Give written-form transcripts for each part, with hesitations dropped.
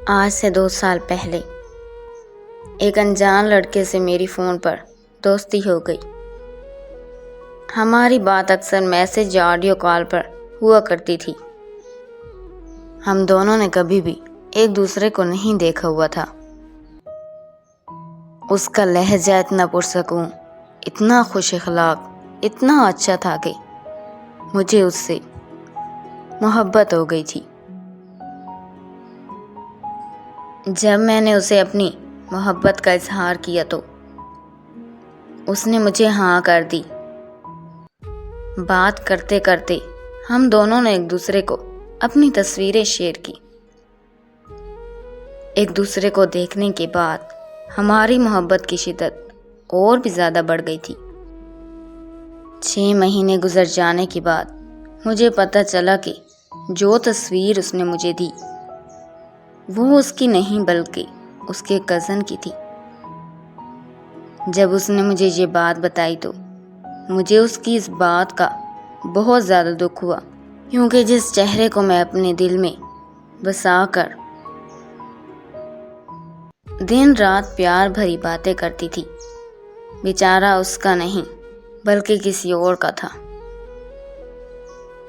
آج سے 2 سال پہلے ایک انجان لڑکے سے میری فون پر دوستی ہو گئی۔ ہماری بات اکثر میسج یا آڈیو کال پر ہوا کرتی تھی۔ ہم دونوں نے کبھی بھی ایک دوسرے کو نہیں دیکھا ہوا تھا۔ اس کا لہجہ اتنا پرسکون، اتنا خوش اخلاق، اتنا اچھا تھا کہ مجھے اس سے محبت ہو گئی تھی۔ جب میں نے اسے اپنی محبت کا اظہار کیا تو اس نے مجھے ہاں کر دی۔ بات کرتے کرتے ہم دونوں نے ایک دوسرے کو اپنی تصویریں شیئر کی۔ ایک دوسرے کو دیکھنے کے بعد ہماری محبت کی شدت اور بھی زیادہ بڑھ گئی تھی۔ 6 مہینے گزر جانے کے بعد مجھے پتہ چلا کہ جو تصویر اس نے مجھے دی وہ اس کی نہیں بلکہ اس کے کزن کی تھی۔ جب اس نے مجھے یہ بات بتائی تو مجھے اس کی اس بات کا بہت زیادہ دکھ ہوا، کیونکہ جس چہرے کو میں اپنے دل میں بسا کر دن رات پیار بھری باتیں کرتی تھی، بیچارہ اس کا نہیں بلکہ کسی اور کا تھا۔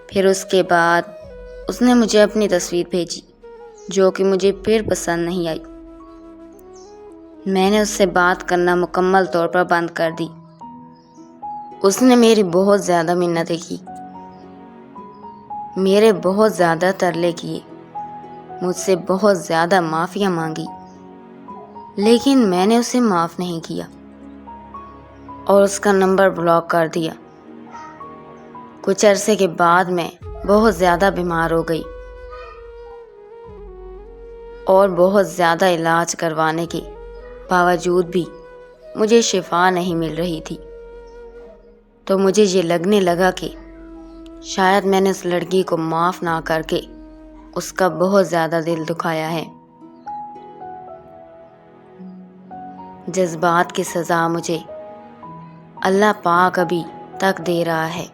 پھر اس کے بعد اس نے مجھے اپنی تصویر بھیجی جو کہ مجھے پھر پسند نہیں آئی۔ میں نے اس سے بات کرنا مکمل طور پر بند کر دی۔ اس نے میری بہت زیادہ منتیں کی، میرے بہت زیادہ ترلے کیے، مجھ سے بہت زیادہ معافیاں مانگی، لیکن میں نے اسے معاف نہیں کیا اور اس کا نمبر بلاک کر دیا۔ کچھ عرصے کے بعد میں بہت زیادہ بیمار ہو گئی اور بہت زیادہ علاج کروانے کے باوجود بھی مجھے شفا نہیں مل رہی تھی۔ تو مجھے یہ لگنے لگا کہ شاید میں نے اس لڑکی کو معاف نہ کر کے اس کا بہت زیادہ دل دکھایا ہے۔ جذبات کی سزا مجھے اللہ پاک ابھی تک دے رہا ہے۔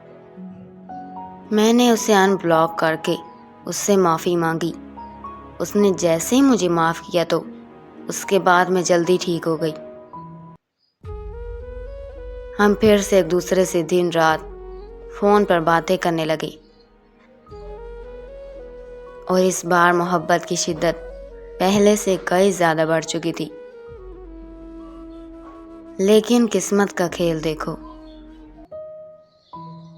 میں نے اسے ان بلاک کر کے اس سے معافی مانگی۔ اس نے جیسے ہی مجھے معاف کیا تو اس کے بعد میں جلدی ٹھیک ہو گئی۔ ہم پھر سے ایک دوسرے سے دن رات فون پر باتیں کرنے لگے اور اس بار محبت کی شدت پہلے سے کئی زیادہ بڑھ چکی تھی۔ لیکن قسمت کا کھیل دیکھو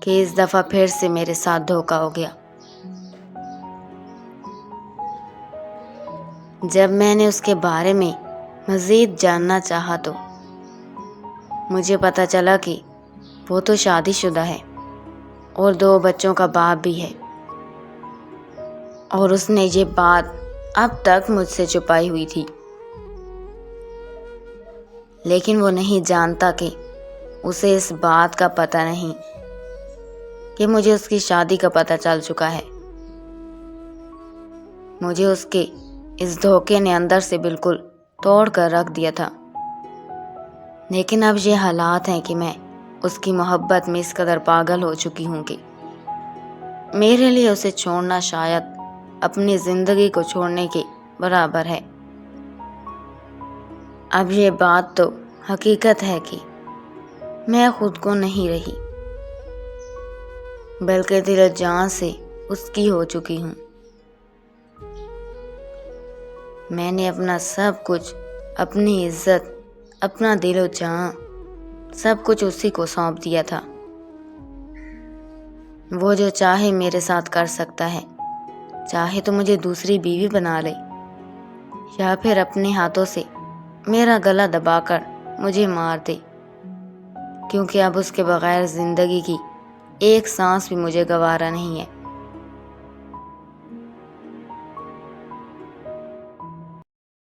کہ اس دفعہ پھر سے میرے ساتھ دھوکا ہو گیا۔ جب میں نے اس کے بارے میں مزید جاننا چاہا تو مجھے پتہ چلا کہ وہ تو شادی شدہ ہے اور 2 بچوں کا باپ بھی ہے، اور اس نے یہ بات اب تک مجھ سے چھپائی ہوئی تھی۔ لیکن وہ نہیں جانتا کہ اسے اس بات کا پتہ نہیں کہ مجھے اس کی شادی کا پتہ چل چکا ہے۔ مجھے اس کے اس دھوکے نے اندر سے بالکل توڑ کر رکھ دیا تھا۔ لیکن اب یہ حالات ہیں کہ میں اس کی محبت میں اس قدر پاگل ہو چکی ہوں کہ میرے لیے اسے چھوڑنا شاید اپنی زندگی کو چھوڑنے کے برابر ہے۔ اب یہ بات تو حقیقت ہے کہ میں خود کو نہیں رہی بلکہ دل و جان سے اس کی ہو چکی ہوں۔ میں نے اپنا سب کچھ، اپنی عزت، اپنا دل و جان، سب کچھ اسی کو سونپ دیا تھا۔ وہ جو چاہے میرے ساتھ کر سکتا ہے، چاہے تو مجھے دوسری بیوی بنا لے یا پھر اپنے ہاتھوں سے میرا گلا دبا کر مجھے مار دے، کیونکہ اب اس کے بغیر زندگی کی ایک سانس بھی مجھے گوارا نہیں ہے۔